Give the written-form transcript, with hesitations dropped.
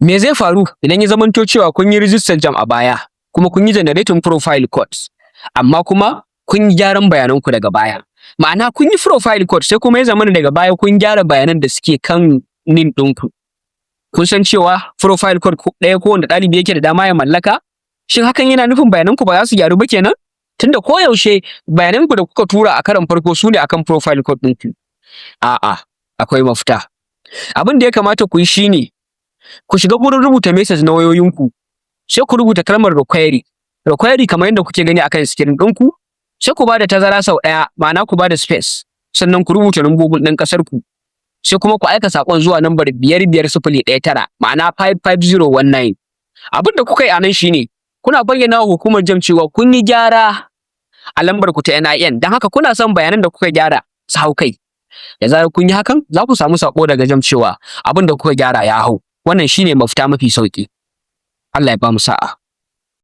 Me zai faru idan ya zamanto cewa kun yi rijistar Jamb a baya kuma kun yi generating profile codes amma kuma kun yi gyaran bayananku daga baya? Ma'ana kun yi profile code sai kuma ya zama daga baya kun gyara bayanan da suke kan nin ɗinku. Kun san cewa profile code ɗaya kowanne ɗalibi yake da dama ya mallaka? Shin hakan yana nufin bayananku ba za su gyaru ba kenan? Tunda koyaushe bayananku da kuka tura a karon farko su ne akan profile code ɗinku. A'a, akwai mafita. Abin da ya kamata ku yi shine ku shiga gurin rubuta message na wayoyinku, sai ku rubuta kalmar require. Require kamar yadda kuke gani akan screen ɗinku, sai ku bada tazara sau ɗaya, ma'ana ku bada space, sannan ku rubuta lambobin ɗin ƙasar ku. Sai kuma ku aika saƙon zuwa lambar 5519, ma'ana 55019. Abin da kuka yi a nan shine kuna bayyana wa hukumar Jamb cewa kun yi gyara a lambar ku ta NIN, don haka kuna son bayanan da kuka gyara su hau kai. Da zarar kun yi hakan, za ku samu saƙo daga Jamb cewa abin da kuka gyara ya hau. Wannan shine mafita mafi sauƙi. Allah ya ba mu sa'a.